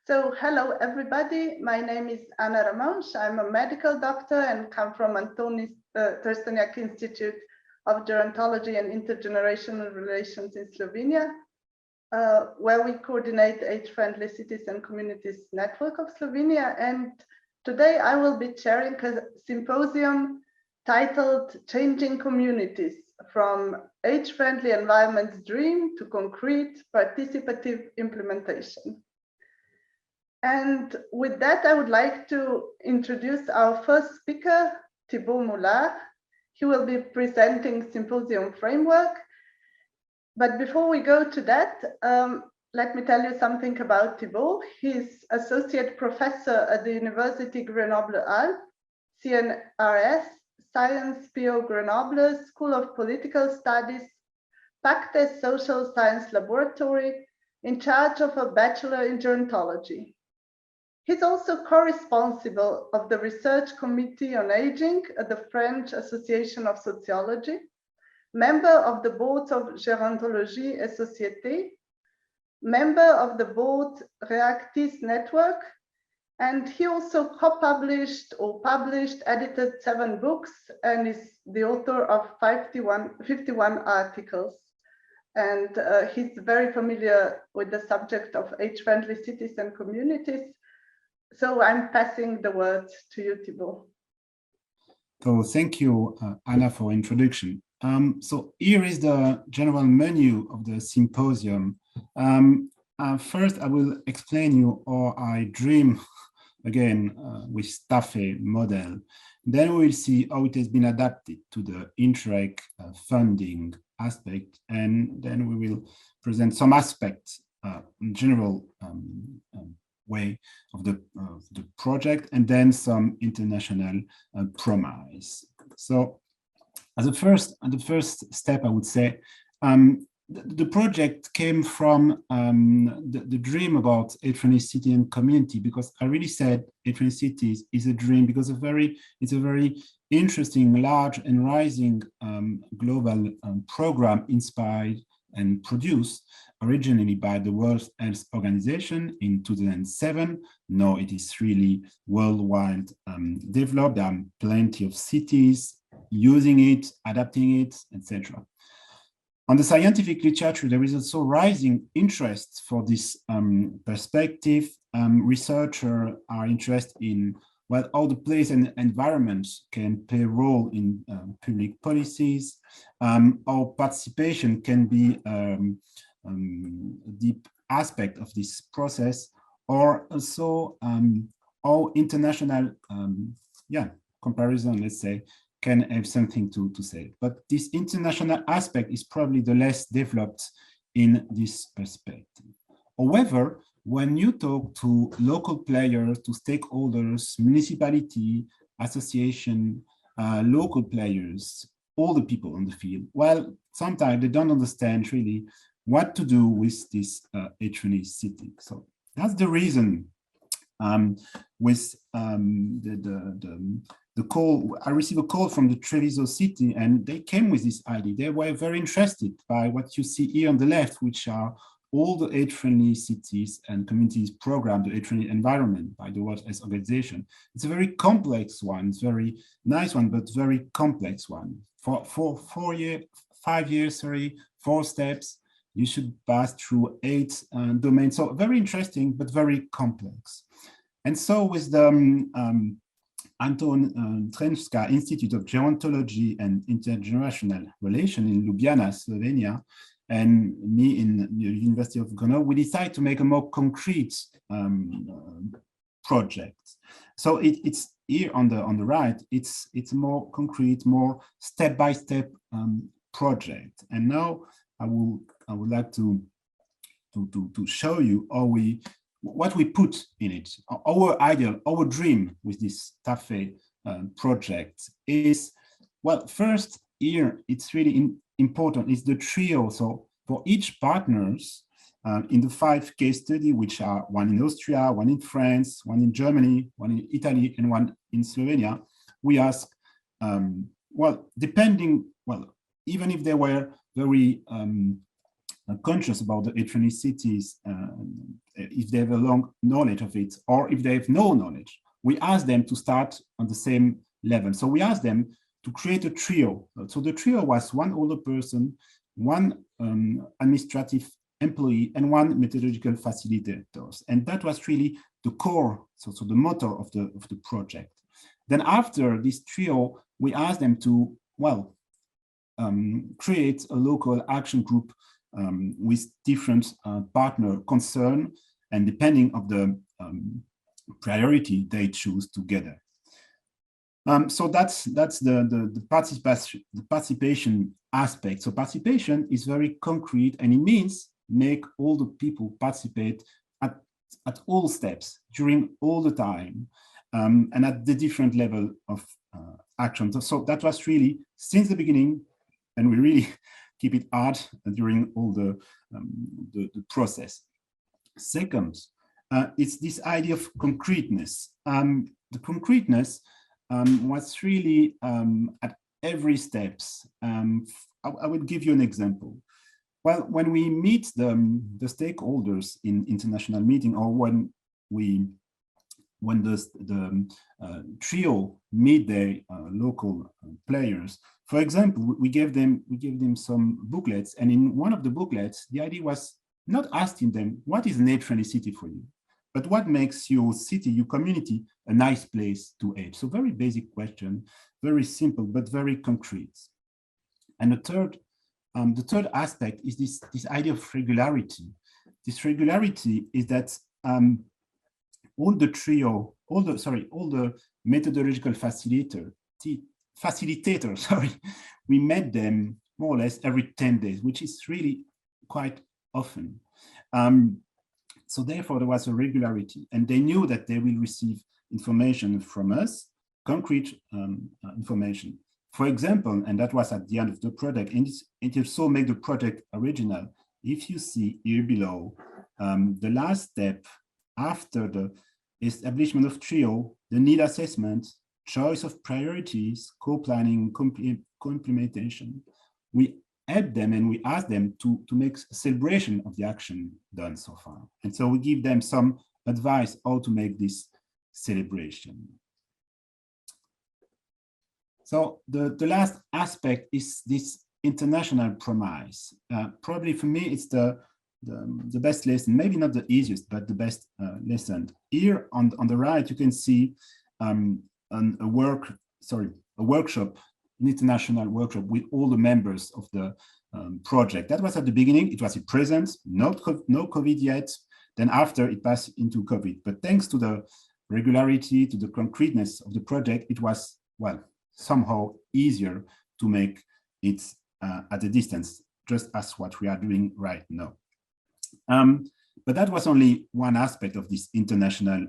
So hello everybody, my name is Anna Ramonch. I'm a medical doctor and come from Antonis Trsteniak Institute of Gerontology and Intergenerational Relations in Slovenia, where we coordinate age-friendly cities and communities network of Slovenia. And today I will be chairing a symposium titled Changing Communities, from age-friendly environments dream to concrete participative implementation. And with that, I would like to introduce our first speaker, Thibaut Moulard. He will be presenting symposium framework. But before we go to that, let me tell you something about Thibaut. He's associate professor at the University Grenoble-Alpes, CNRS, Science PO Grenoble, School of Political Studies, Pacte Social Science Laboratory, in charge of a bachelor in gerontology. He's also co-responsible of the Research Committee on Aging at the French Association of Sociology, member of the boards of Gérontologie et Société, member of the board GERIATRICS network, and he also co-published or published, edited 7 books, and is the author of 51 articles. And he's very familiar with the subject of age-friendly cities and communities. So I'm passing the word to you, Thibaut. So thank you, Anna, for introduction. So here is the general menu of the symposium. First, I will explain you how I dream again with STAFE model. Then we will see how it has been adapted to the Interreg funding aspect, and then we will present some aspects, in general way of the project, and then some international promise. So as the first step, I would say, the project came from the dream about age-friendly city and community, because I really said age-friendly cities is a dream because it's a very interesting, large and rising global program inspired and produced originally by the World Health Organization in 2007. Now it is really worldwide developed. There are plenty of cities using it, adapting it, etc. On the scientific literature, there is also rising interest for this perspective. Researchers are interested in how the place and environments can play a role in public policies, how participation can be a deep aspect of this process, or also how international comparison, let's say, can have something to say. But this international aspect is probably the less developed in this perspective. However, when you talk to local players, to stakeholders, municipality, association, local players, all the people on the field, well, sometimes they don't understand really what to do with this age-friendly city. So that's the reason with the call, I received a call from the Treviso city, and they came with this idea. They were very interested by what you see here on the left, which are all the age-friendly cities and communities program, the age-friendly environment by the World Health Organization. It's a very complex one. It's a very nice one, but very complex one. For 5 years, 4 steps, you should pass through 8 domains. So very interesting, but very complex. And so with the Anton Trenčka Institute of Gerontology and Intergenerational Relations in Ljubljana, Slovenia, and me in the University of Grenoble, we decided to make a more concrete project. So it's here on the right. It's a more concrete, more step-by-step project. And now I would like to show you what we put in it. Our ideal, our dream with this STAFE project is, well, first here it's really important is the trio. So for each partners in the 5 case study, which are one in Austria, one in France, one in Germany, one in Italy, and one in Slovenia, we ask, well, even if they were very conscious about the heterogenicities, if they have a long knowledge of it, or if they have no knowledge, we ask them to start on the same level. So we asked them to create a trio. So the trio was one older person, one administrative employee, and one methodological facilitator. And that was really the core, so the motor of the project. Then after this trio, we asked them to, well, create a local action group with different partner concern, and depending on the priority they choose together. So that's the participation aspect. So participation is very concrete, and it means make all the people participate at all steps during all the time, and at the different level of action. So that was really since the beginning, and we really keep it hard during all the process. Second, it's this idea of concreteness. The concreteness was really at every steps. I will give you an example. Well, when we meet the stakeholders in international meeting, or when the trio meet the local players, for example, we gave them some booklets, and in one of the booklets, the idea was not asking them what is an heterogeneity for you, but what makes your city, your community, a nice place to age. So very basic question, very simple, but very concrete. And the third aspect is this idea of regularity. This regularity is that all the methodological facilitators, sorry, we met them more or less every 10 days, which is really quite often. So therefore, there was a regularity, and they knew that they will receive information from us, concrete information. For example, and that was at the end of the project, and it also made the project original. If you see here below, the last step after the establishment of trio, the need assessment, choice of priorities, co-planning, co-implementation, we help them and we ask them to make a celebration of the action done so far. And so we give them some advice how to make this celebration. So the last aspect is this international promise. Probably for me, it's the best lesson, maybe not the easiest, but the best lesson. Here on the right, you can see a workshop, an international workshop with all the members of the project. That was at the beginning, it was at present, no COVID yet. Then after it passed into COVID. But thanks to the regularity, to the concreteness of the project, it was, well, somehow easier to make it at a distance, just as what we are doing right now. But that was only one aspect of this international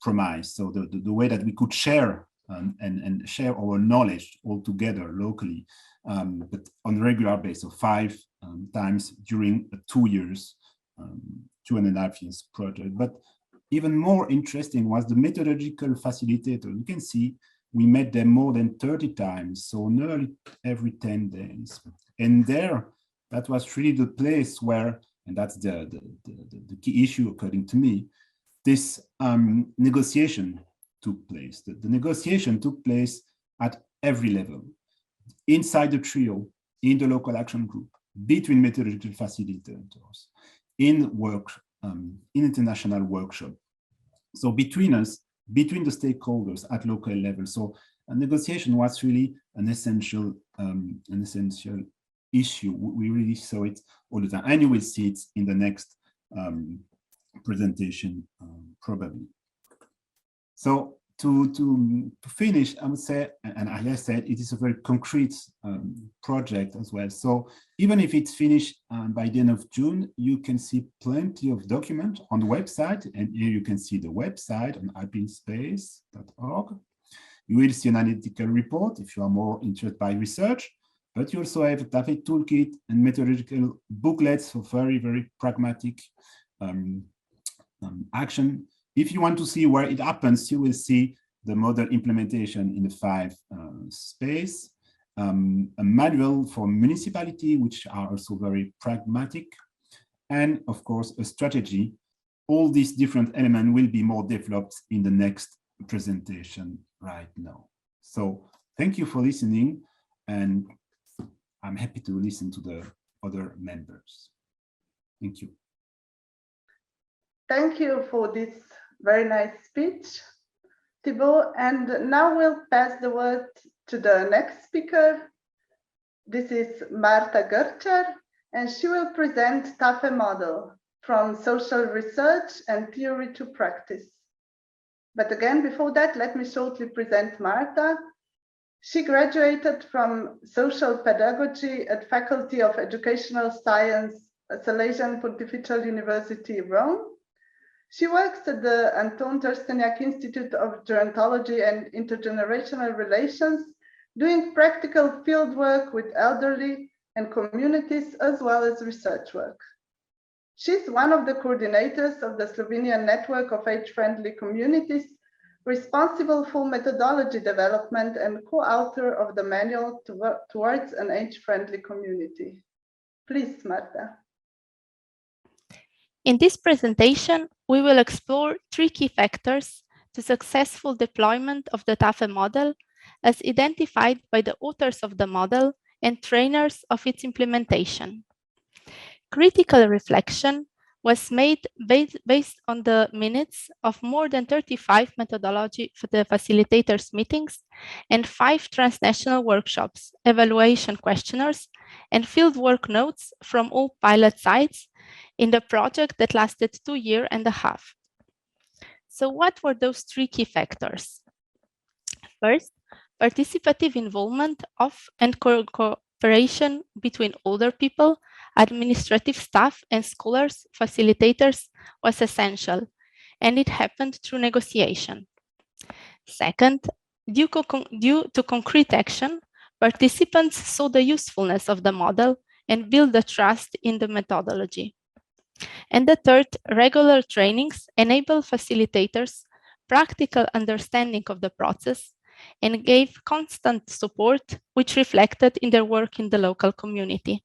promise. So the way that we could share and share our knowledge all together locally, but on a regular basis, so 5 times during 2 years, 2.5 years project. But even more interesting was the methodological facilitator. You can see we met them more than 30 times, so nearly every 10 days. And there, that was really the place where, and that's the key issue according to me, this negotiation took place. The negotiation took place at every level, inside the trio, in the local action group, between methodological facilitators, in international workshop. So between us, between the stakeholders at local level. So a negotiation was really an essential issue. We really saw it all the time, and you will see it in the next presentation, probably. So to finish, I would say, and as I said, it is a very concrete project as well. So even if it's finished by the end of June, you can see plenty of documents on the website, and here you can see the website on alpinespace.org. You will see an analytical report if you are more interested by research, but you also have a TAFE toolkit and methodological booklets for very, very pragmatic action. If you want to see where it happens, you will see the model implementation in the 5 space. a manual for municipality, which are also very pragmatic, and of course, a strategy. All these different elements will be more developed in the next presentation right now. So thank you for listening, and I'm happy to listen to the other members. Thank you. Thank you for this very nice speech, Thibaut. And now we'll pass the word to the next speaker. This is Marta Görcher, and she will present TAFE model from social research and theory to practice. But again, before that, let me shortly present Marta. She graduated from social pedagogy at Faculty of Educational Science at Salesian Pontifical University, Rome. She works at the Anton Tersteniak Institute of Gerontology and Intergenerational Relations, doing practical field work with elderly and communities, as well as research work. She's one of the coordinators of the Slovenian network of age-friendly communities, responsible for methodology development and co-author of the manual towards an age-friendly community. Please, Marta. In this presentation, we will explore 3 key factors to successful deployment of the TAFE model as identified by the authors of the model and trainers of its implementation. Critical reflection was made based on the minutes of more than 35 methodology for the facilitators meetings and 5 transnational workshops, evaluation questionnaires, and fieldwork notes from all pilot sites in the project that lasted 2.5 years. So what were those 3 key factors? First, participative involvement of and cooperation between older people, administrative staff, and scholars, facilitators was essential, and it happened through negotiation. Second, due to concrete action, participants saw the usefulness of the model and built the trust in the methodology. And the third, regular trainings enable facilitators practical understanding of the process and gave constant support, which reflected in their work in the local community.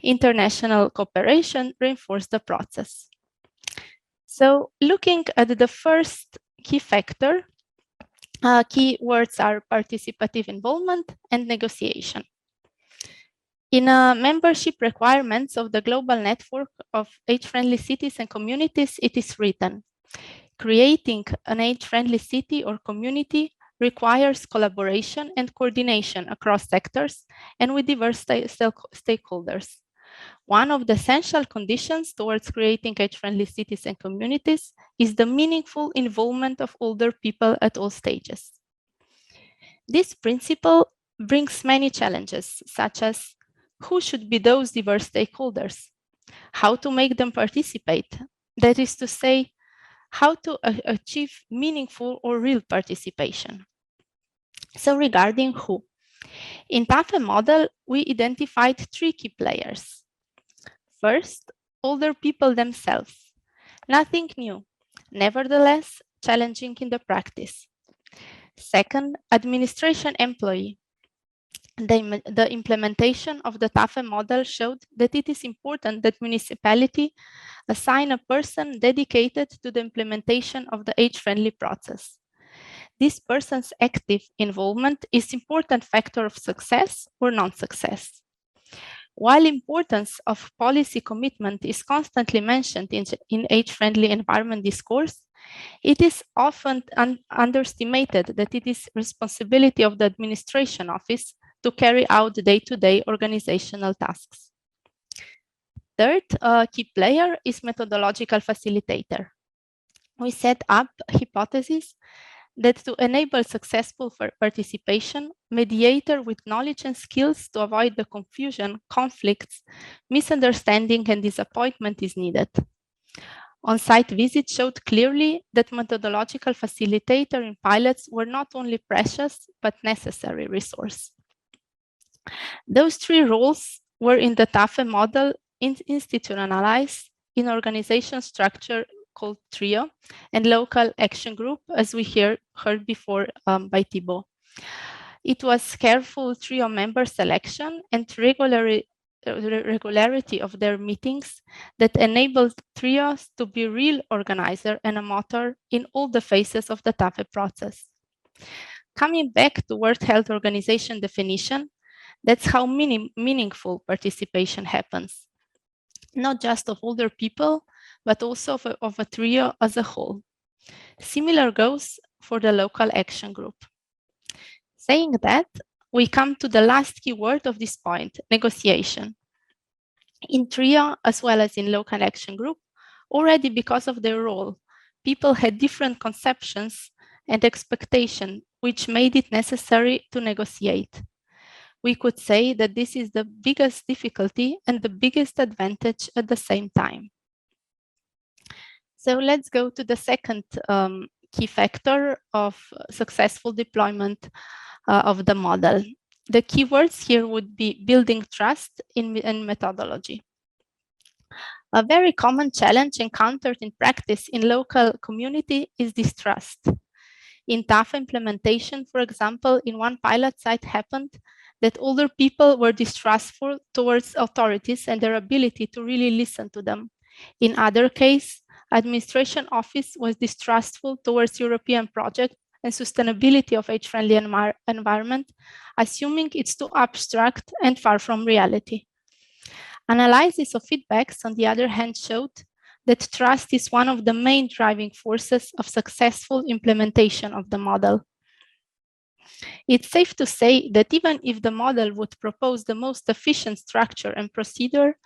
International cooperation reinforced the process. So looking at the first key factor, key words are participative involvement and negotiation. In membership requirements of the global network of age-friendly cities and communities, it is written, creating an age-friendly city or community requires collaboration and coordination across sectors and with diverse stakeholders. One of the essential conditions towards creating age-friendly cities and communities is the meaningful involvement of older people at all stages. This principle brings many challenges, such as who should be those diverse stakeholders, how to make them participate, that is to say, how to achieve meaningful or real participation. So regarding who, in TAFE model, we identified 3 key players. First, older people themselves. Nothing new, nevertheless challenging in the practice. Second, administration employee. The implementation of the TAFE model showed that it is important that municipality assign a person dedicated to the implementation of the age-friendly process. This person's active involvement is an important factor of success or non-success. While importance of policy commitment is constantly mentioned in age-friendly environment discourse, it is often underestimated that it is responsibility of the administration office to carry out day-to-day organizational tasks. Third key player is methodological facilitator. We set up a hypothesis that to enable successful participation, mediator with knowledge and skills to avoid the confusion, conflicts, misunderstanding, and disappointment is needed. On-site visits showed clearly that methodological facilitator in pilots were not only precious, but necessary resource. Those 3 roles were in the TAFE model institutionalized in organization structure called TRIO and local action group, as we heard before by Thibaut. It was careful trio member selection and regularity of their meetings that enabled trios to be real organizer and a motor in all the phases of the TAFE process. Coming back to World Health Organization definition, that's how meaningful participation happens, not just of older people, but also of a trio as a whole. Similar goes for the local action group. Saying that, we come to the last key word of this point, negotiation. In trio, as well as in local action group, already because of their role, people had different conceptions and expectations, which made it necessary to negotiate. We could say that this is the biggest difficulty and the biggest advantage at the same time. So let's go to the second key factor of successful deployment of the model. The keywords here would be building trust in methodology. A very common challenge encountered in practice in local community is distrust. In TAFE implementation, for example, in one pilot site happened that older people were distrustful towards authorities and their ability to really listen to them. In other case, administration office was distrustful towards European project and sustainability of age-friendly environment, assuming it's too abstract and far from reality. Analysis of feedbacks, on the other hand, showed that trust is one of the main driving forces of successful implementation of the model. It's safe to say that even if the model would propose the most efficient structure and procedure,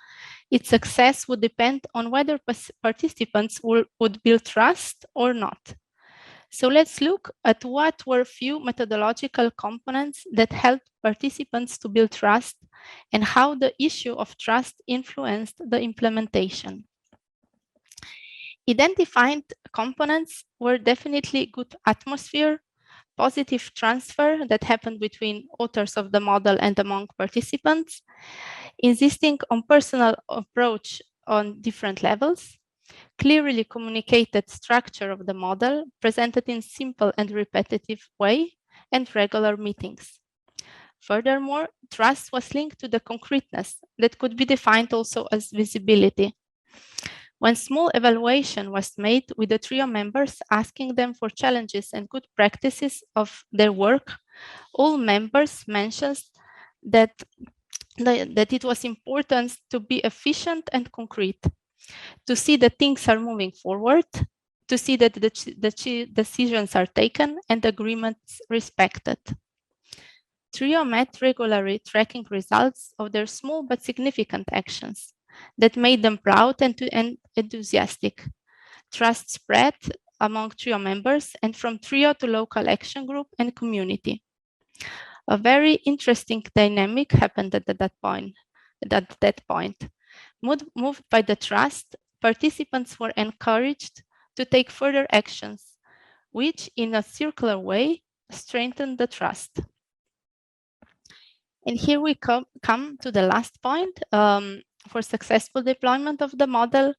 its success would depend on whether participants would build trust or not. So let's look at what were few methodological components that helped participants to build trust and how the issue of trust influenced the implementation. Identified components were definitely good atmosphere, positive transfer that happened between authors of the model and among participants, insisting on personal approach on different levels, clearly communicated structure of the model presented in simple and repetitive way, and regular meetings. Furthermore, trust was linked to the concreteness that could be defined also as visibility. When small evaluation was made with the trio members, asking them for challenges and good practices of their work, all members mentioned that it was important to be efficient and concrete, to see that things are moving forward, to see that the decisions are taken and agreements respected. Trio met regularly tracking results of their small but significant actions that made them proud and enthusiastic. Trust spread among trio members and from trio to local action group and community. A very interesting dynamic happened at that point. Moved by the trust, participants were encouraged to take further actions, which in a circular way strengthened the trust. And here we come to the last point for successful deployment of the model,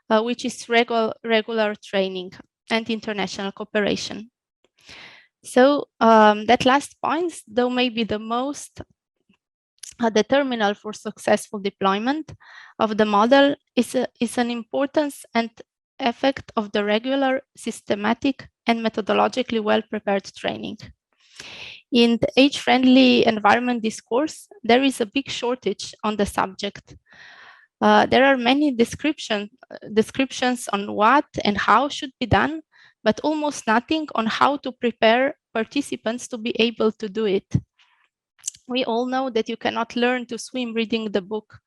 which is regular training and international cooperation. So that last point, though maybe the most determinal for successful deployment of the model, is an importance and effect of the regular, systematic, and methodologically well-prepared training. In the age-friendly environment discourse, there is a big shortage on the subject. There are many descriptions on what and how should be done, but almost nothing on how to prepare participants to be able to do it. We all know that you cannot learn to swim reading the book,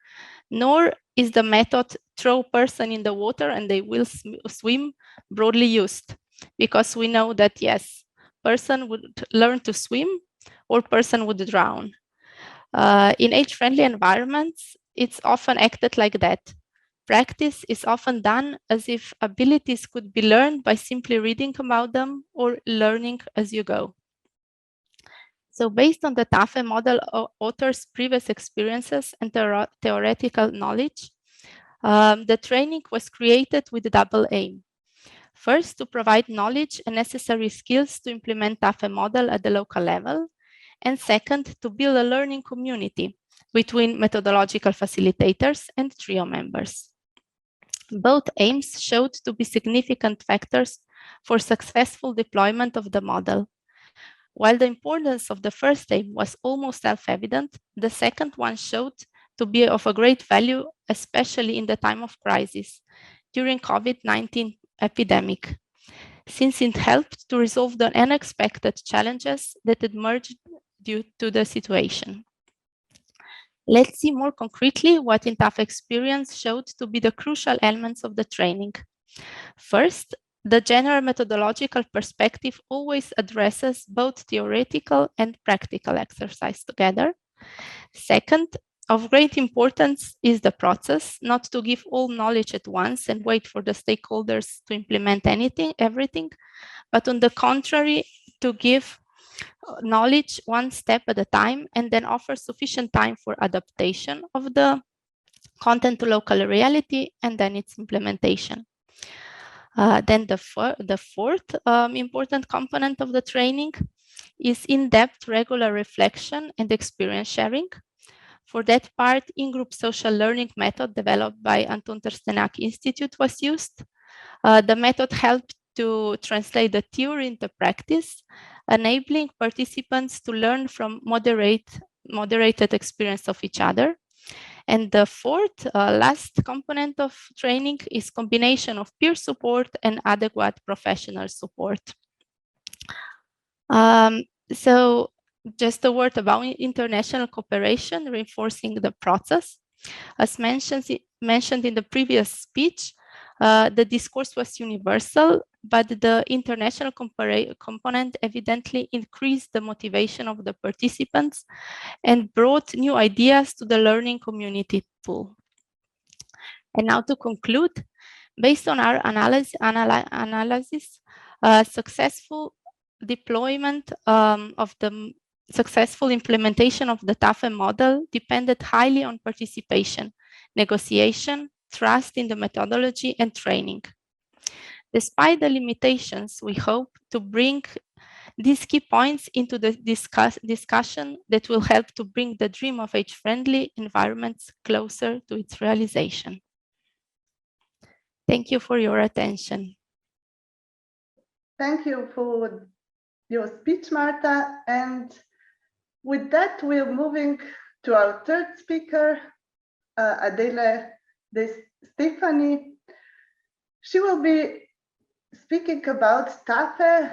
nor is the method throw person in the water and they will swim broadly used, because we know that yes, person would learn to swim or person would drown. In age-friendly environments, it's often acted like that. Practice is often done as if abilities could be learned by simply reading about them or learning as you go. So based on the TAFE model author's previous experiences and theoretical knowledge, the training was created with a double aim. First, to provide knowledge and necessary skills to implement TAFE model at the local level, and second, to build a learning community between methodological facilitators and TRIO members. Both aims showed to be significant factors for successful deployment of the model. While the importance of the first aim was almost self-evident, the second one showed to be of a great value, especially in the time of crisis, during COVID-19 epidemic, since it helped to resolve the unexpected challenges that emerged due to the situation. Let's see more concretely what in TAF experience showed to be the crucial elements of the training. First, the general methodological perspective always addresses both theoretical and practical exercise together. Second, of great importance is the process, not to give all knowledge at once and wait for the stakeholders to implement everything, but on the contrary, to give knowledge one step at a time and then offer sufficient time for adaptation of the content to local reality and then its implementation. Then the fourth important component of the training is in-depth regular reflection and experience sharing. For that part, in-group social learning method developed by Anton Trsteňák Institute was used. The method helped to translate the theory into practice, enabling participants to learn from moderated experience of each other. And the fourth, last component of training is combination of peer support and adequate professional support. So just a word about international cooperation, reinforcing the process. As mentioned in the previous speech, the discourse was universal, but the international component evidently increased the motivation of the participants and brought new ideas to the learning community pool. And now to conclude, based on our analysis, successful deployment of the successful implementation of the TAFE model depended highly on participation, negotiation, trust in the methodology, and training. Despite the limitations, we hope to bring these key points into the discussion that will help to bring the dream of age-friendly environments closer to its realization. Thank you for your attention. Thank you for your speech, Marta. And with that, we're moving to our third speaker, Adele De Stefani. She will be speaking about TAFE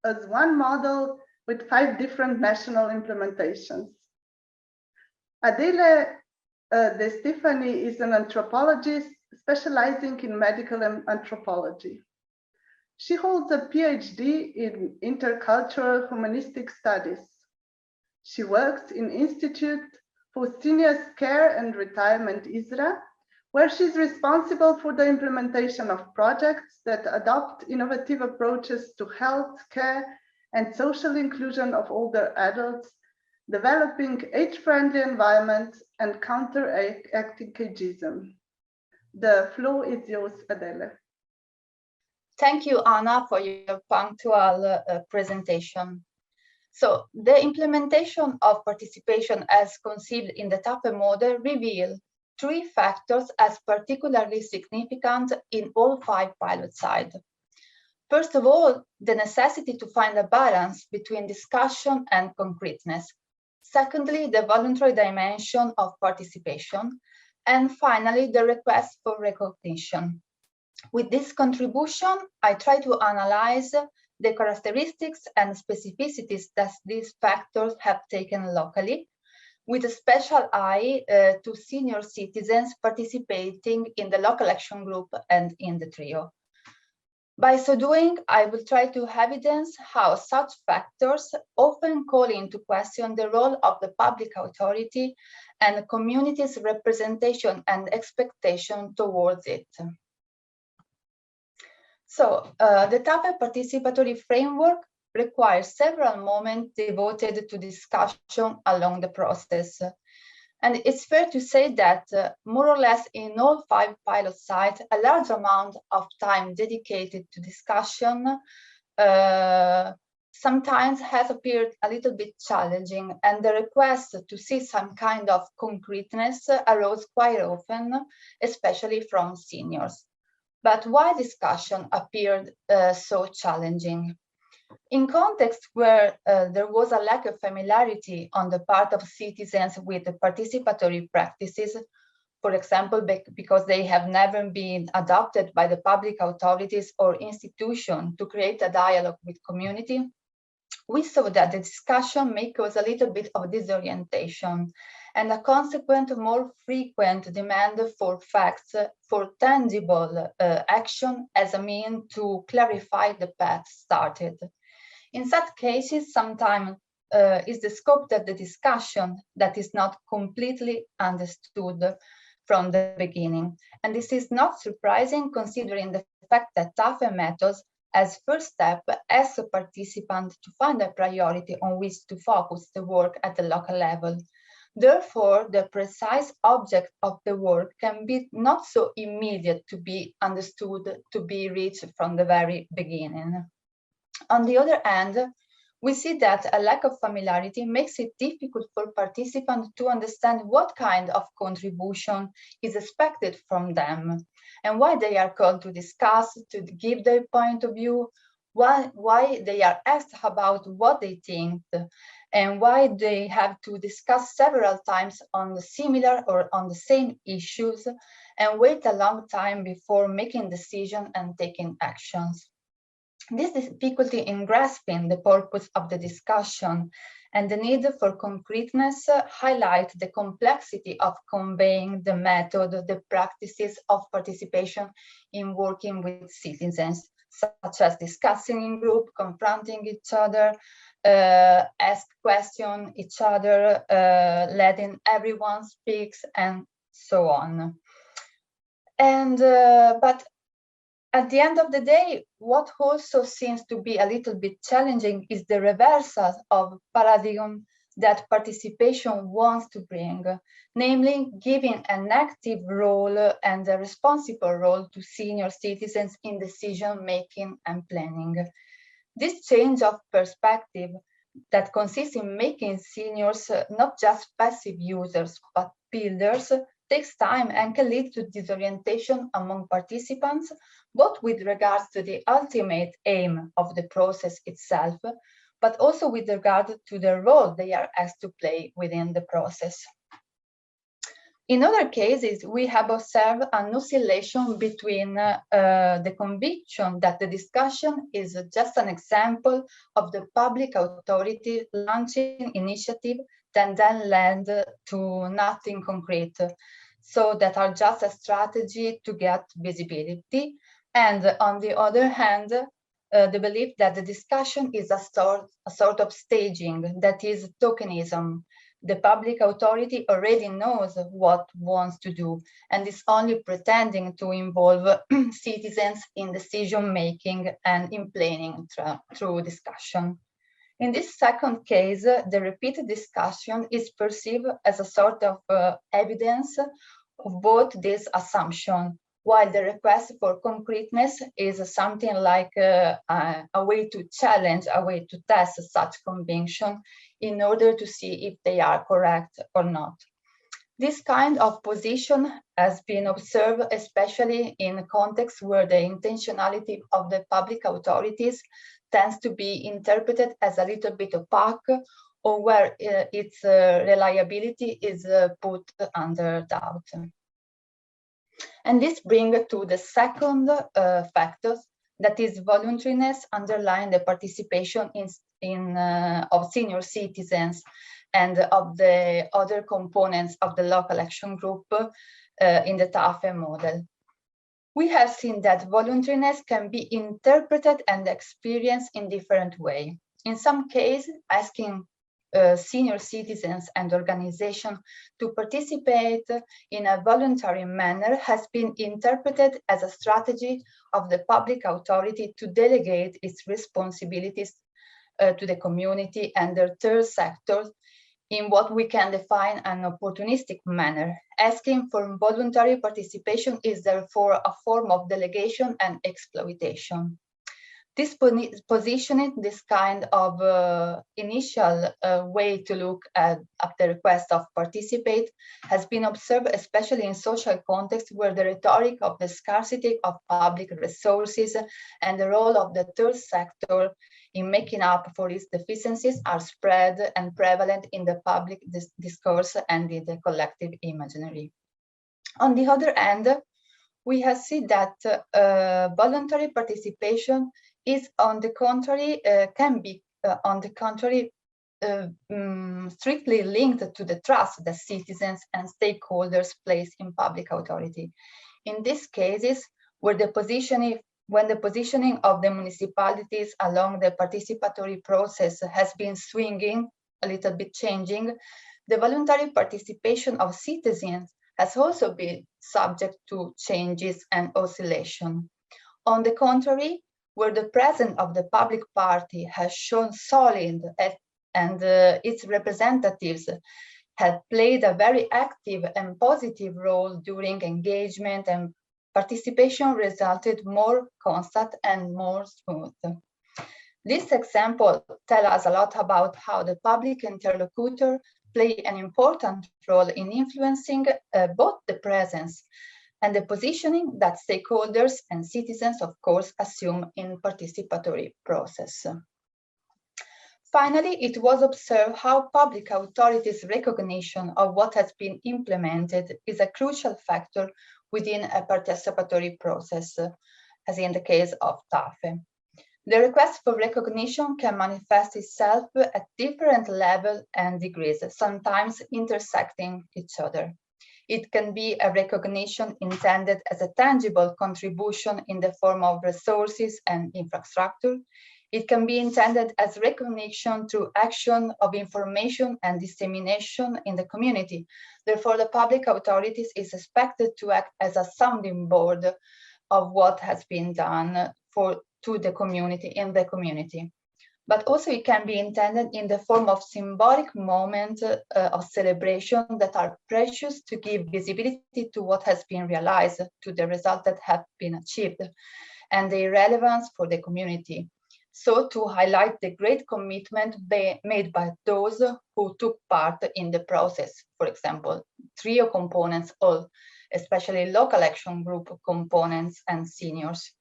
as one model with 5 different national implementations. Adele De Stefani is an anthropologist specializing in medical anthropology. She holds a PhD in intercultural humanistic studies. She works in Institute for Seniors Care and Retirement ISRA, where she's responsible for the implementation of projects that adopt innovative approaches to health, care, and social inclusion of older adults, developing age-friendly environments and counteracting ageism. The floor is yours, Adele. Thank you, Anna, for your punctual presentation. So the implementation of participation as conceived in the TAFE model reveal 3 factors as particularly significant in all 5 pilot sites. First of all, the necessity to find a balance between discussion and concreteness. Secondly, the voluntary dimension of participation. And finally, the request for recognition. With this contribution, I try to analyze the characteristics and specificities that these factors have taken locally, with a special eye to senior citizens participating in the local action group and in the trio. By so doing, I will try to evidence how such factors often call into question the role of the public authority and the community's representation and expectation towards it. So the TAFE participatory framework requires several moments devoted to discussion along the process. And it's fair to say that more or less in all 5 pilot sites, a large amount of time dedicated to discussion sometimes has appeared a little bit challenging, and the request to see some kind of concreteness arose quite often, especially from seniors. But why discussion appeared so challenging? In contexts where there was a lack of familiarity on the part of citizens with the participatory practices, for example, because they have never been adopted by the public authorities or institutions to create a dialogue with community, we saw that the discussion may cause a little bit of disorientation and a consequent more frequent demand for facts, for tangible action as a means to clarify the path started. In such cases, sometimes is the scope that the discussion that is not completely understood from the beginning. And this is not surprising considering the fact that TAFE methods as first step as a participant to find a priority on which to focus the work at the local level. Therefore, the precise object of the work can be not so immediate to be understood, to be reached from the very beginning. On the other hand, we see that a lack of familiarity makes it difficult for participants to understand what kind of contribution is expected from them and why they are called to discuss, to give their point of view, why they are asked about what they think, and why they have to discuss several times on the similar or on the same issues and wait a long time before making decisions and taking actions. This difficulty in grasping the purpose of the discussion and the need for concreteness highlight the complexity of conveying the method, the practices of participation in working with citizens, such as discussing in group, confronting each other, ask questions each other, letting everyone speak, and so on. And but at the end of the day, what also seems to be a little bit challenging is the reversal of paradigm that participation wants to bring, namely giving an active role and a responsible role to senior citizens in decision-making and planning. This change of perspective that consists in making seniors not just passive users, but builders, takes time and can lead to disorientation among participants, both with regards to the ultimate aim of the process itself, but also with regard to the role they are asked to play within the process. In other cases, we have observed an oscillation between the conviction that the discussion is just an example of the public authority launching initiative that then led to nothing concrete, so that are just a strategy to get visibility, and on the other hand, the belief that the discussion is a sort of staging, that is tokenism. The public authority already knows what it wants to do and is only pretending to involve citizens in decision-making and in planning through discussion. In this second case, the repeated discussion is perceived as a sort of evidence of both this assumption, while the request for concreteness is something like a way to challenge, a way to test such conviction in order to see if they are correct or not. This kind of position has been observed especially in contexts where the intentionality of the public authorities tends to be interpreted as a little bit opaque, or where its reliability is put under doubt. And this brings to the second factor, that is voluntariness underlying the participation of senior citizens and of the other components of the local action group in the TAFE model. We have seen that voluntariness can be interpreted and experienced in different ways. In some cases, asking senior citizens and organizations to participate in a voluntary manner has been interpreted as a strategy of the public authority to delegate its responsibilities to the community and the third sector in what we can define an opportunistic manner. Asking for voluntary participation is therefore a form of delegation and exploitation. This positioning, this kind of initial way to look at the request of participate has been observed especially in social contexts where the rhetoric of the scarcity of public resources and the role of the third sector in making up for its deficiencies are spread and prevalent in the public discourse and in the collective imaginary. On the other hand, we have seen that voluntary participation is on the contrary, can be on the contrary strictly linked to the trust that citizens and stakeholders place in public authority. In these cases, when the positioning of the municipalities along the participatory process has been swinging, a little bit changing, the voluntary participation of citizens has also been subject to changes and oscillation. On the contrary, where the presence of the public party has shown solid and its representatives have played a very active and positive role during engagement, and participation resulted more constant and more smooth. This example tells us a lot about how the public interlocutor play an important role in influencing both the presence and the positioning that stakeholders and citizens, of course, assume in participatory process. Finally, it was observed how public authorities' recognition of what has been implemented is a crucial factor within a participatory process, as in the case of TAFE. The request for recognition can manifest itself at different levels and degrees, sometimes intersecting each other. It can be a recognition intended as a tangible contribution in the form of resources and infrastructure. It can be intended as recognition through action of information and dissemination in the community. Therefore, the public authorities is expected to act as a sounding board of what has been done to the community, in the community. But also it can be intended in the form of symbolic moments of celebration that are precious to give visibility to what has been realized, to the results that have been achieved, and their relevance for the community. So to highlight the great commitment made by those who took part in the process, for example, trio components, all, especially local action group components and seniors.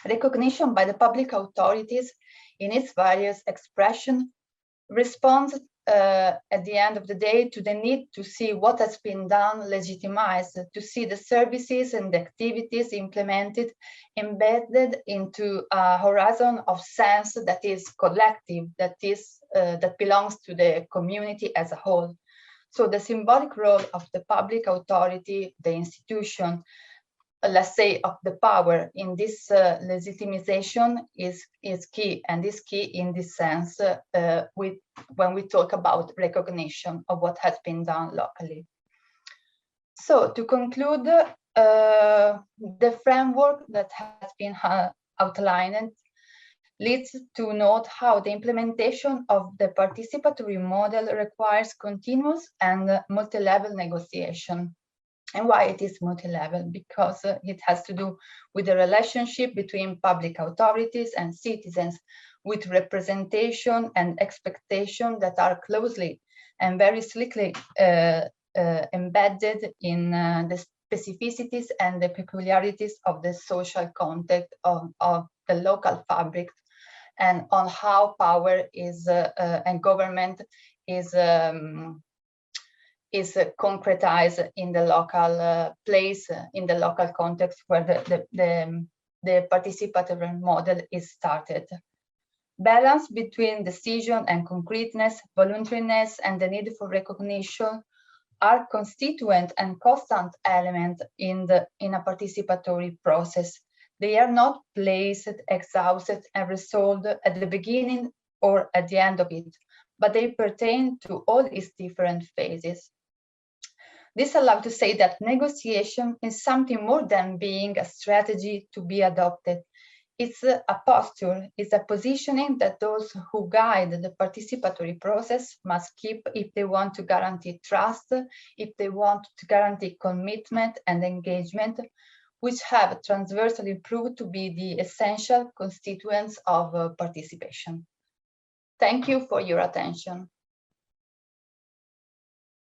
Recognition by the public authorities in its various expressions responds at the end of the day to the need to see what has been done legitimized, to see the services and the activities implemented embedded into a horizon of sense that is collective, that belongs to the community as a whole. So the symbolic role of the public authority, the institution, let's say, of the power in this legitimization is key, and is key in this sense when we talk about recognition of what has been done locally. So to conclude, the framework that has been outlined leads to note how the implementation of the participatory model requires continuous and multi-level negotiation. And why it is multi-level? Because it has to do with the relationship between public authorities and citizens, with representation and expectation that are closely and very slickly embedded in the specificities and the peculiarities of the social context of the local fabric, and on how power is and government is concretized in the local place, in the local context where the participatory model is started. Balance between decision and concreteness, voluntariness, and the need for recognition are constituent and constant elements in a participatory process. They are not placed, exhausted, and resolved at the beginning or at the end of it, but they pertain to all its different phases. This allows to say that negotiation is something more than being a strategy to be adopted. It's a posture, it's a positioning that those who guide the participatory process must keep if they want to guarantee trust, if they want to guarantee commitment and engagement, which have transversally proved to be the essential constituents of participation. Thank you for your attention.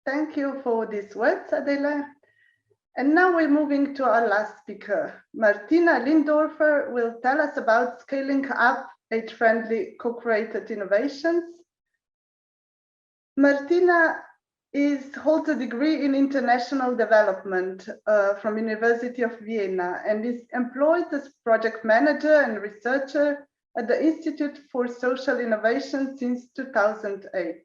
Thank you for these words, Adela. And now we're moving to our last speaker. Martina Lindorfer will tell us about scaling up age-friendly co-created innovations. Martina holds a degree in international development from University of Vienna and is employed as project manager and researcher at the Institute for Social Innovation since 2008.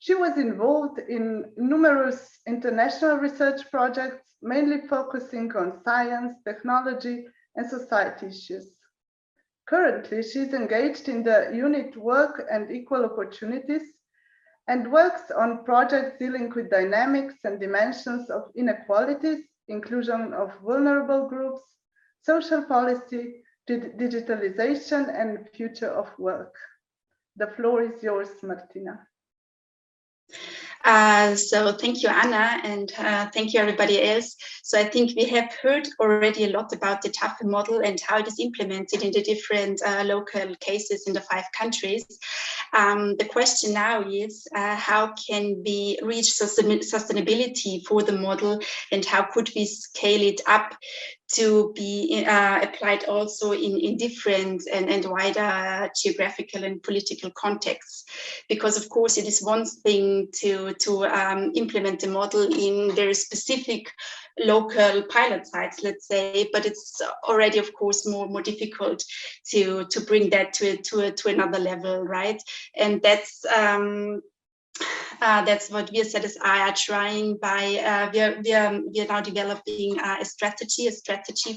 She was involved in numerous international research projects, mainly focusing on science, technology, and society issues. Currently, she's engaged in the unit Work and Equal Opportunities and works on projects dealing with dynamics and dimensions of inequalities, inclusion of vulnerable groups, social policy, digitalization, and future of work. The floor is yours, Martina. So thank you, Anna, and thank you everybody else. So I think we have heard already a lot about the TAFE model and how it is implemented in the different local cases in the 5 countries. The question now is how can we reach sustainability for the model, and how could we scale it up to be applied also in different and wider geographical and political contexts? Because of course it is one thing to implement the model in very specific local pilot sites, let's say, but it's already of course more difficult to bring that to another level, right? And that's what we as ZSI are trying by, we are now developing a strategy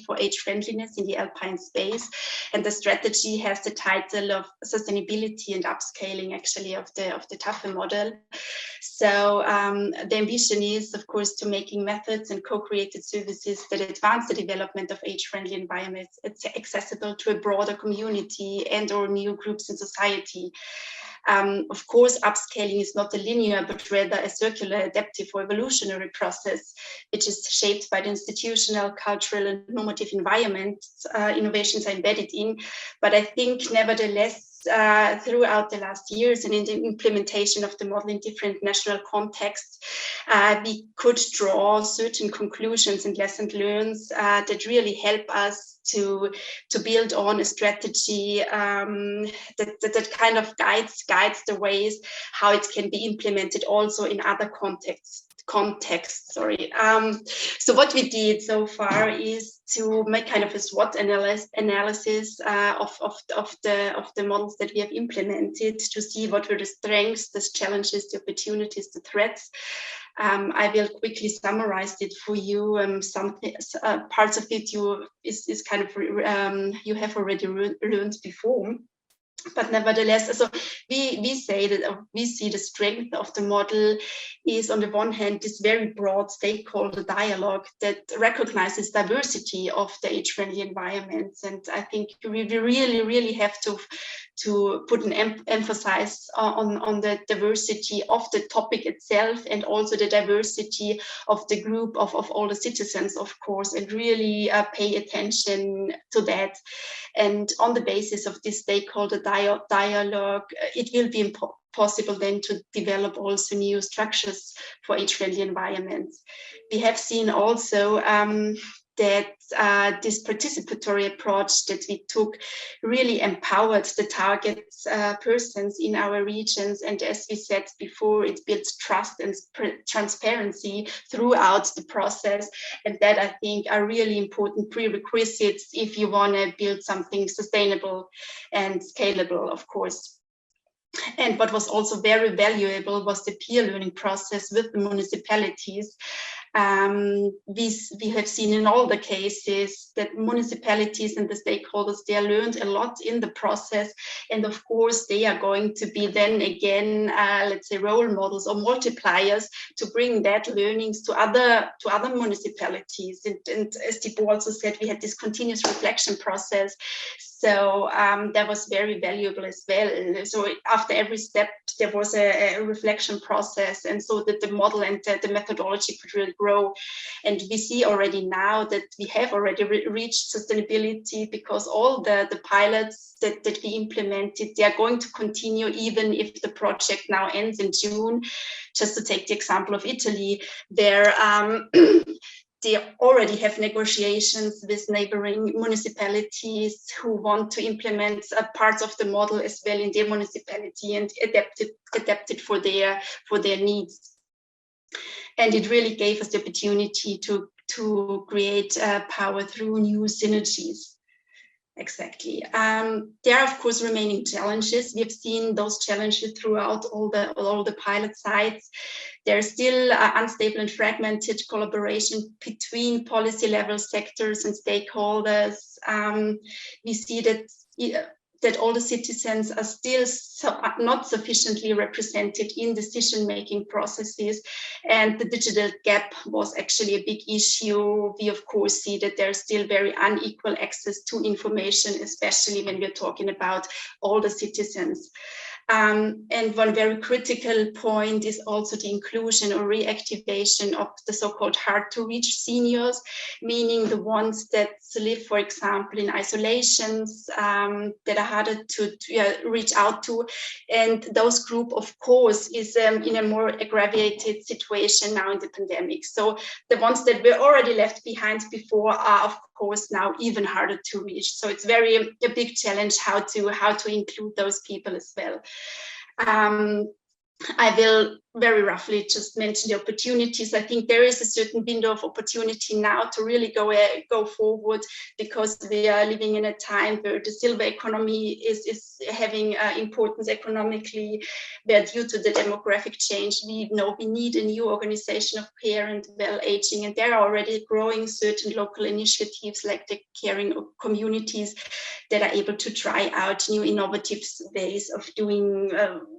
for age friendliness in the alpine space. And the strategy has the title of sustainability and upscaling actually of the TAFE model. So the ambition is of course to making methods and co-created services that advance the development of age friendly environments accessible to a broader community and or new groups in society. Of course, upscaling is not a linear, but rather a circular, adaptive or evolutionary process, which is shaped by the institutional, cultural and normative environment innovations are embedded in. But I think nevertheless, throughout the last years and in the implementation of the model in different national contexts, we could draw certain conclusions and lessons learned that really help us to build on a strategy that kind of guides the ways how it can be implemented also in other contexts. So what we did so far is to make kind of a SWOT analysis of the models that we have implemented to see what were the strengths, the challenges, the opportunities, the threats. I will quickly summarize it for you. Some parts of it is kind of you have already learned before. But nevertheless, so we say that we see the strength of the model is on the one hand this very broad stakeholder dialogue that recognizes diversity of the age-friendly environments, and I think we really have to put an emphasis on the diversity of the topic itself and also the diversity of the group of all the citizens, of course, and really pay attention to that. And on the basis of this stakeholder dialogue, it will be possible then to develop also new structures for age-friendly environments. We have seen also that this participatory approach that we took really empowered the target persons in our regions. And as we said before, it builds trust and transparency throughout the process. And that I think are really important prerequisites if you want to build something sustainable and scalable, of course. And what was also very valuable was the peer learning process with the municipalities. We have seen in all the cases that municipalities and the stakeholders, they are learned a lot in the process. And of course, they are going to be then again, let's say, role models or multipliers to bring that learnings to other municipalities. And as Thibaut also said, we had this continuous reflection process. So that was very valuable as well. So after every step, there was a reflection process, and so that the model and the methodology could really grow. And we see already now that we have already reached sustainability, because all the pilots that we implemented, they are going to continue even if the project now ends in June. Just to take the example of Italy, there they already have negotiations with neighboring municipalities who want to implement parts of the model as well in their municipality and adapt it for their needs. And it really gave us the opportunity to create power through new synergies. Exactly. There are, of course, remaining challenges. We've seen those challenges throughout all the pilot sites. There's still unstable and fragmented collaboration between policy level sectors and stakeholders. We see that all the citizens are still not sufficiently represented in decision-making processes, and the digital gap was actually a big issue. We of course see that there's still very unequal access to information, especially when we're talking about all the citizens. And one very critical point is also the inclusion or reactivation of the so-called hard-to-reach seniors, meaning the ones that live, for example, in isolations, that are harder to reach out to. And those group, of course, is in a more aggravated situation now in the pandemic. So the ones that were already left behind before are, of course, now even harder to reach. So it's a big challenge how to include those people as well. I will very roughly just mention the opportunities. I think there is a certain window of opportunity now to really go forward, because we are living in a time where the silver economy is having importance economically, where due to the demographic change, we know we need a new organization of care and well-aging, and there are already growing certain local initiatives like the caring communities that are able to try out new innovative ways of doing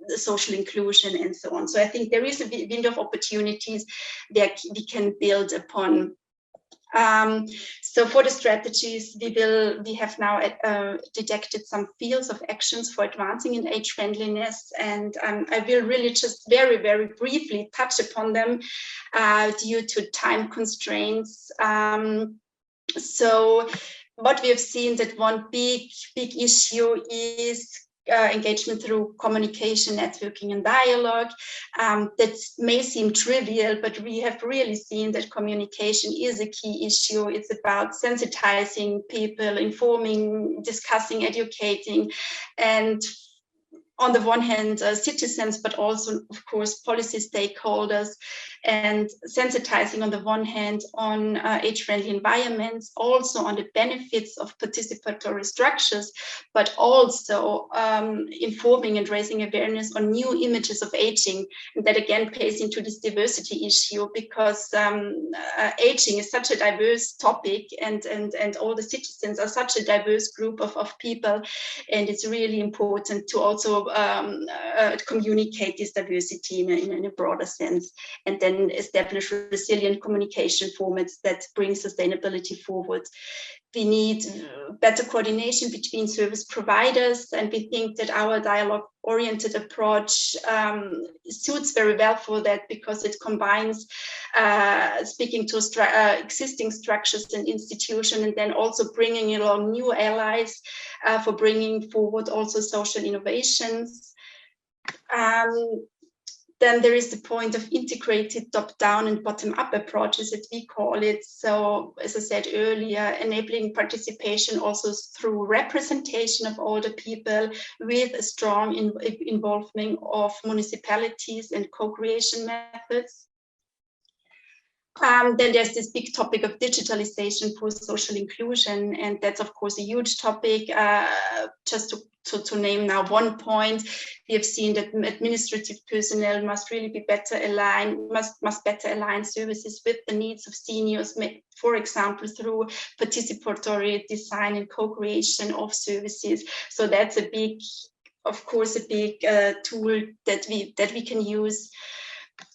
social inclusion and so on. So I think there is a window of opportunities that we can build upon. So for the strategies, we have now detected some fields of actions for advancing in age friendliness, and I will really just very, very briefly touch upon them due to time constraints. So what we have seen that one big issue is engagement through communication, networking, and dialogue. That may seem trivial, but we have really seen that communication is a key issue. It's about sensitizing people, informing, discussing, educating, and on the one hand, citizens, but also, of course, policy stakeholders, and sensitizing on the one hand on age-friendly environments, also on the benefits of participatory structures, but also informing and raising awareness on new images of aging. And that again plays into this diversity issue, because aging is such a diverse topic, and all the citizens are such a diverse group of people, and it's really important to also communicate this diversity in a broader sense, and then establish resilient communication formats that bring sustainability forward. We need better coordination between service providers, and we think that our dialogue-oriented approach suits very well for that, because it combines speaking to existing structures and institutions, and then also bringing along new allies for bringing forward also social innovations. Then there is the point of integrated top-down and bottom-up approaches, as we call it. So, as I said earlier, enabling participation also through representation of older people, with a strong involvement of municipalities and co-creation methods. Then there's this big topic of digitalization for social inclusion, and that's of course a huge topic. Just to name now one point, we have seen that administrative personnel must really be better aligned, must better align services with the needs of seniors, for example, through participatory design and co-creation of services. So that's a big, of course, a big tool that we can use.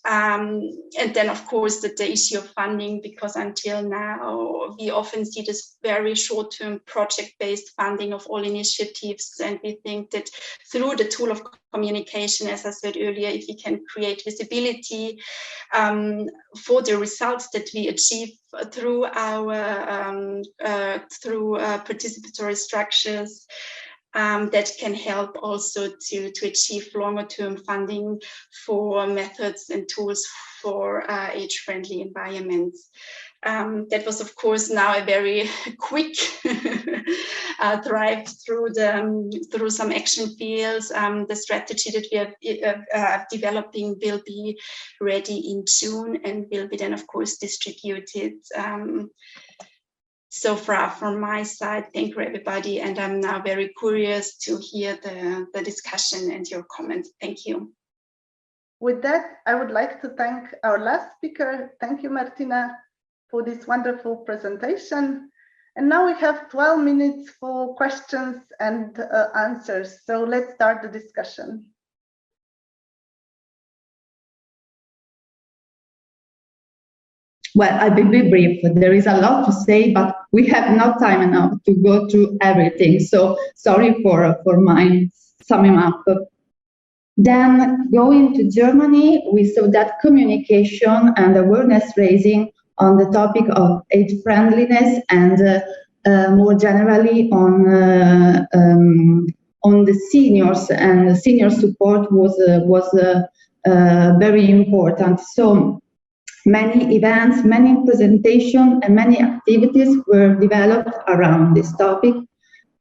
And then, of course, the issue of funding, because until now, we often see this very short-term project-based funding of all initiatives. And we think that through the tool of communication, as I said earlier, if we can create visibility for the results that we achieve through our participatory structures, that can help also to achieve longer-term funding for methods and tools for age-friendly environments. That was, of course, now a very quick drive through some action fields. The strategy that we are developing will be ready in June and will be then, of course, distributed. So far from my side, thank you everybody, and I'm now very curious to hear the discussion and your comments. Thank you. With that, I would like to thank our last speaker. Thank you, Martina, for this wonderful presentation. And now we have 12 minutes for questions and answers. So let's start the discussion. Well, I'll be brief. There is a lot to say, but we have not time enough to go through everything. So sorry for my summing up. Then going to Germany, we saw that communication and awareness raising on the topic of age friendliness and more generally on the seniors, and the senior support was very important. So many events, many presentations, and many activities were developed around this topic.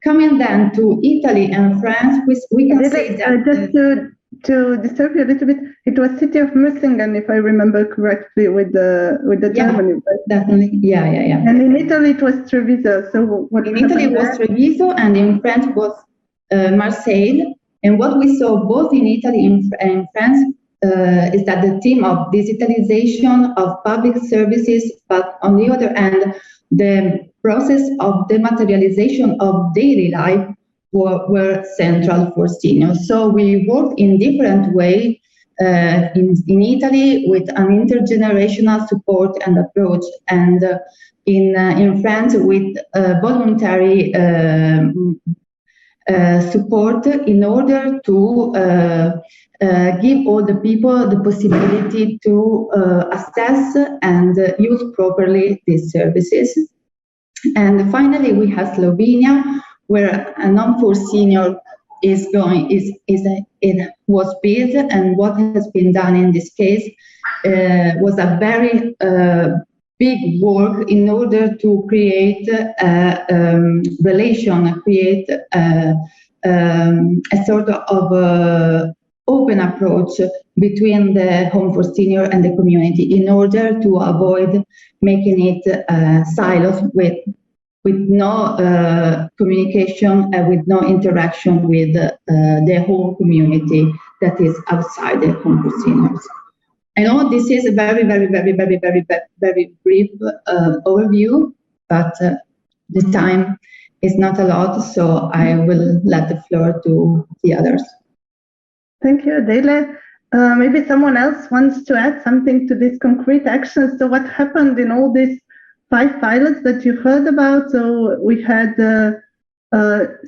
Coming then to Italy and France, we can say that... Just to disturb you a little bit, it was city of Mössingen, if I remember correctly, with the Germany. Right? Definitely, yeah. And in Italy it was Treviso. So what in Italy was Treviso, and in France was Marseille. And what we saw both in Italy and France is that the theme of digitalization of public services, but on the other hand, the process of dematerialization of daily life were central for seniors. So we worked in different ways in Italy with an intergenerational support and approach, and in France with voluntary support in order to give all the people the possibility to assess and use properly these services. And finally, we have Slovenia, where a norm for senior was built, and what has been done in this case was a very big work in order to create a relation, create a sort of open approach between the home for senior and the community in order to avoid making it silos with no communication and with no interaction with the whole community that is outside the home for seniors. I know this is a very brief overview, but the time is not a lot, so I will let the floor to the others. Thank you, Adele. Maybe someone else wants to add something to this concrete action. So what happened in all these 5 pilots that you heard about? So we had the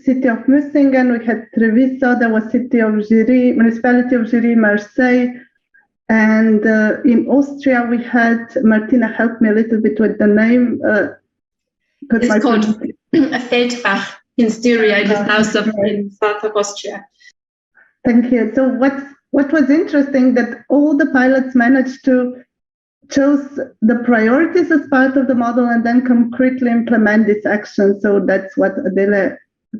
city of Mössingen, we had Treviso, there was city of Giry, municipality of Giry, Marseille, and in Austria we had, Martina, help me a little bit with the name. It's called Feldbach in Styria, in the south of Austria. Thank you. So what was interesting that all the pilots managed to chose the priorities as part of the model and then concretely implement this action. So that's what Adele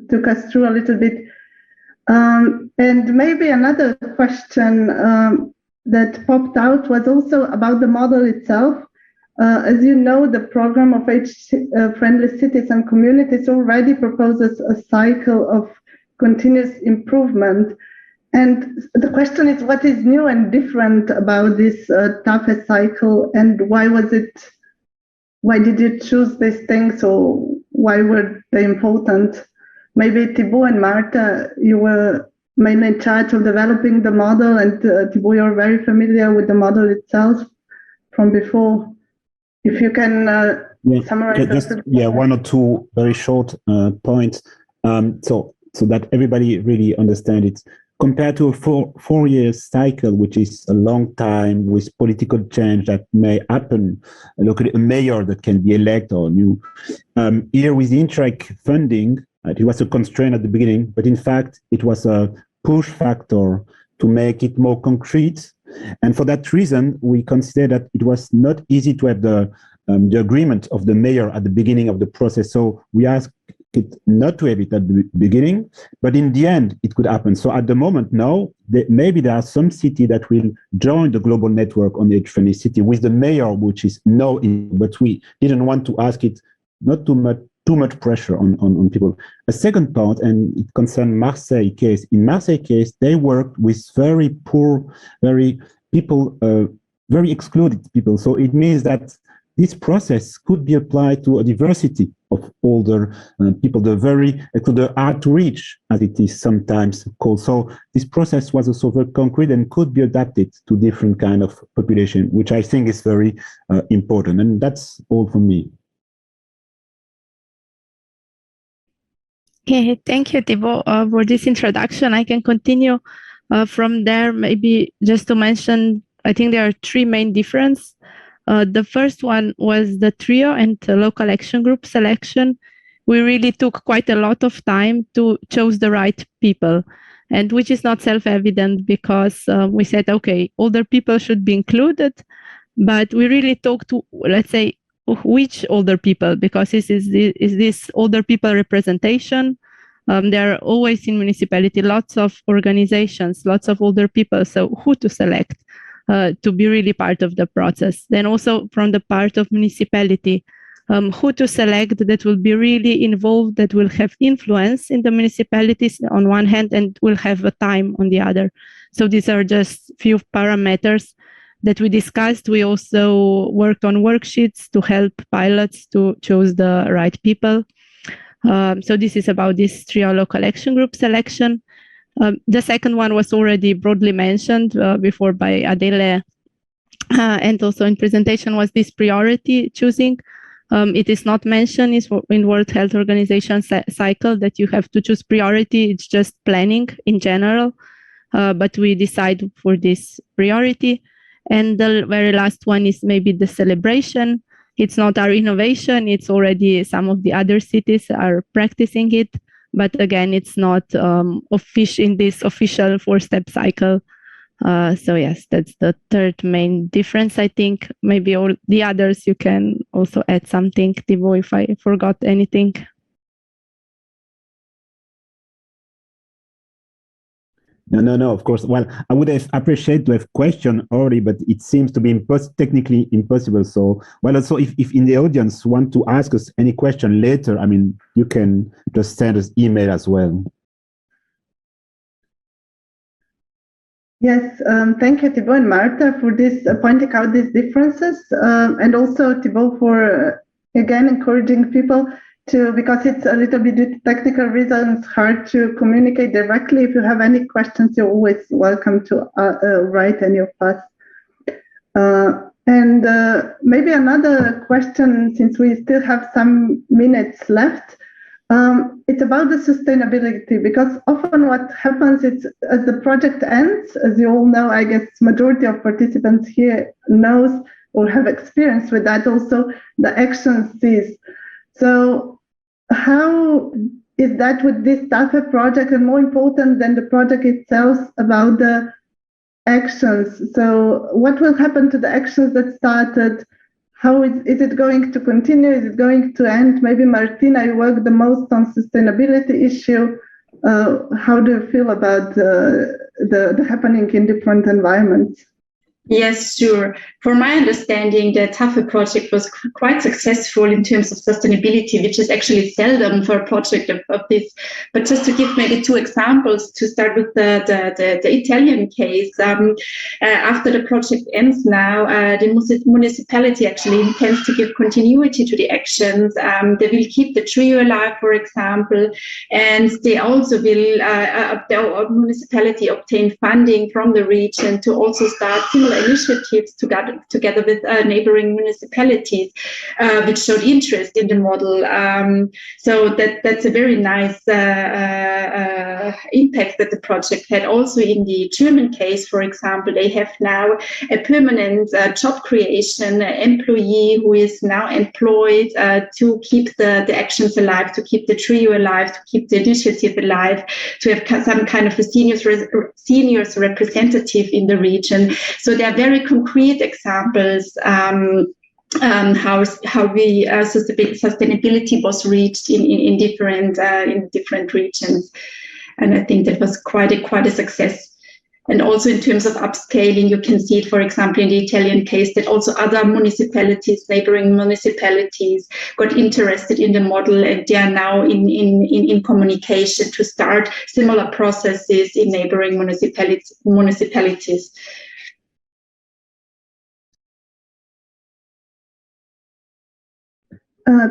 took us through a little bit. And maybe another question that popped out was also about the model itself. As you know, the program of age-friendly cities and communities already proposes a cycle of continuous improvement. And the question is, what is new and different about this TAFE cycle, and why did you choose these things, or why were they important? Maybe Thibaut and Marta, you were mainly in charge of developing the model, and Thibault, you're very familiar with the model itself from before. If you can summarize just one or two very short points, so that everybody really understands it. Compared to a four-year cycle, which is a long time with political change that may happen, look at a mayor that can be elected or new. Here with the Interreg funding, it was a constraint at the beginning, but in fact, it was a push factor to make it more concrete. And for that reason, we consider that it was not easy to have the agreement of the mayor at the beginning of the process. So we asked it not to have it at the beginning, but in the end, it could happen. So at the moment now, maybe there are some cities that will join the global network on the age-friendly city with the mayor, which is no, but we didn't want to ask it, not too much pressure on people. A second part, and it concerns Marseille case. In Marseille case, they worked with very poor, very excluded people. So it means that this process could be applied to a diversity of older people, the hard to reach, as it is sometimes called. So this process was also very concrete and could be adapted to different kind of population, which I think is very important. And that's all from me. Okay, thank you, Thibault, for this introduction. I can continue from there, maybe just to mention, I think there are three main differences. The first one was the trio and the local action group selection. We really took quite a lot of time to choose the right people, and which is not self-evident because we said, okay, older people should be included, but we really talked to, let's say, which older people, because is this older people representation? There are always in municipality lots of organizations, lots of older people, so who to select to be really part of the process? Then also from the part of municipality, who to select that will be really involved, that will have influence in the municipalities on one hand and will have a time on the other. So these are just few parameters that we discussed. We also worked on worksheets to help pilots to choose the right people. So this is about this trio local action group selection. The second one was already broadly mentioned before by Adele, and also in presentation, was this priority choosing. It is not mentioned in World Health Organization cycle that you have to choose priority. It's just planning in general, but we decide for this priority. And the very last one is maybe the celebration. It's not our innovation. It's already some of the other cities are practicing it. But again, it's not in this official 4-step cycle. So yes, that's the third main difference, I think. Maybe all the others, you can also add something, Thibault, if I forgot anything. No, of course. Well, I would have appreciated to have question already, but it seems to be technically impossible. So, well, also if in the audience want to ask us any question later, I mean, you can just send us email as well. Yes, thank you, Thibault and Marta, for this pointing out these differences, and also Thibault for again encouraging people to, because it's a little bit due to technical reasons hard to communicate directly. If you have any questions, you're always welcome to write any of us. And maybe another question, since we still have some minutes left. It's about the sustainability, because often what happens is as the project ends, as you all know, I guess majority of participants here knows or have experience with that, also the action cease. So how is that with this type of project, and more important than the project itself, about the actions? So what will happen to the actions that started? How is it going to continue? Is it going to end? Maybe Martina, you work the most on sustainability issue. How do you feel about the happening in different environments? Yes, sure. For my understanding, the TAFE project was quite successful in terms of sustainability, which is actually seldom for a project of this. But just to give maybe two examples, to start with the Italian case, after the project ends now, the municipality actually intends to give continuity to the actions. They will keep the trio alive, for example, and they also will, the municipality obtain funding from the region to also start similar initiatives together with neighboring municipalities, which showed interest in the model. So that's a very nice impact that the project had. Also in the German case, for example, they have now a permanent job creation employee who is now employed to keep the actions alive, to keep the trio alive, to keep the initiative alive, to have some kind of a seniors representative in the region. So there are very concrete examples how sustainability was reached in different regions, and I think that was quite a success. And also in terms of upscaling, you can see it, for example, in the Italian case, that also other municipalities, neighboring municipalities, got interested in the model, and they are now in communication to start similar processes in neighboring municipalities.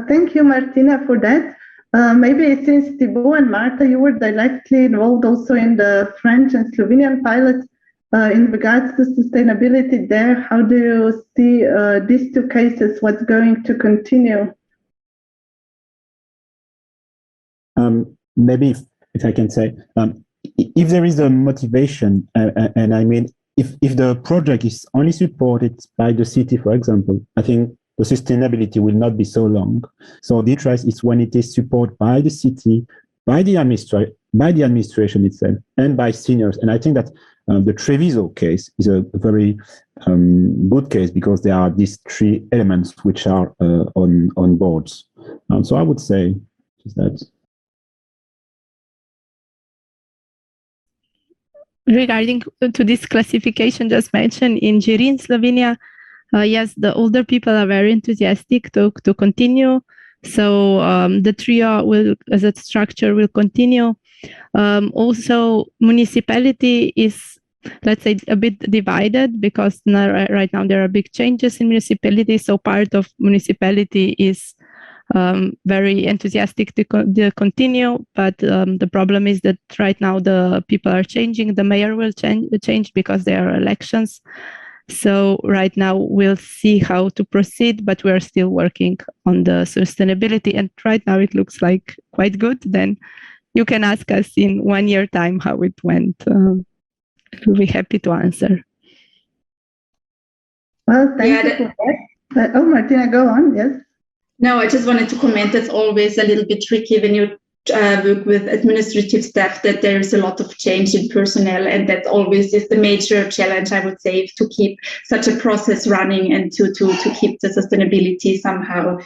Thank you, Martina, for that. Maybe since Thibaut and Marta, you were directly involved also in the French and Slovenian pilot in regards to sustainability there, how do you see these two cases, what's going to continue? Maybe if I can say, if there is a motivation, and I mean, if the project is only supported by the city, for example, I think the sustainability will not be so long. So the interest is when it is supported by the city, by the administration itself, and by seniors. And I think that the Treviso case is a very good case because there are these three elements which are on boards. So I would say that. Regarding to this classification just mentioned in GERI in Slovenia, yes, the older people are very enthusiastic to continue. So the trio will, as a structure, will continue. Also, municipality is, let's say, a bit divided because right now there are big changes in municipality. So part of municipality is very enthusiastic to continue, but the problem is that right now the people are changing. The mayor will change because there are elections. So right now we'll see how to proceed, but we are still working on the sustainability. And right now it looks like quite good. Then you can ask us in 1 year time how it went. We'll be happy to answer. Well, thank you for that. Oh, Martina, go on. Yes. No, I just wanted to comment. It's always a little bit tricky when you work with administrative staff, that there is a lot of change in personnel, and that always is the major challenge, I would say, to keep such a process running and to keep the sustainability somehow.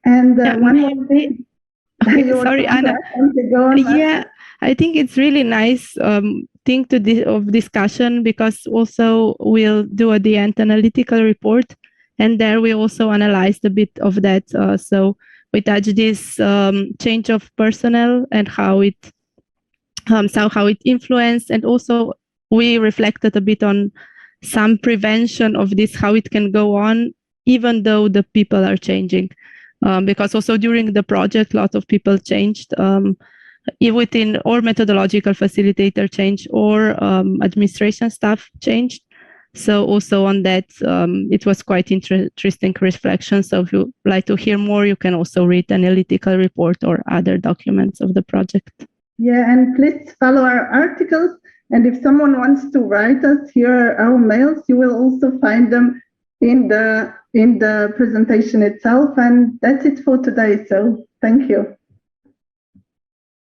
And one more thing. Sorry, Anna. Yeah, I think it's really nice thing of discussion, because also we'll do the analytical report, and there we also analyzed a bit of that. So we touched this change of personnel and how it influenced, and also we reflected a bit on some prevention of this, how it can go on even though the people are changing, because also during the project a lot of people changed, within or methodological facilitator change or administration staff changed. So also on that, it was quite interesting reflection. So if you like to hear more, you can also read the analytical report or other documents of the project. Yeah, and please follow our articles. And if someone wants to write us, here are our mails. You will also find them in the presentation itself. And that's it for today. So thank you.